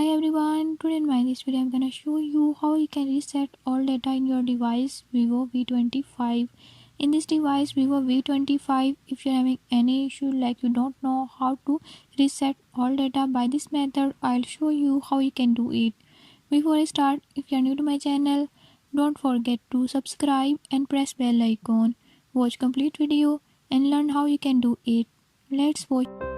Hi everyone, today in my this video I'm gonna show you how you can reset all data in your device Vivo V25. In this device Vivo V25, if you're having any issue like you don't know how to reset all data by this method, I'll show you how you can do it. Before I start, if you're new to my channel, don't forget to subscribe and press bell icon. Watch complete video and learn how you can do it. Let's watch.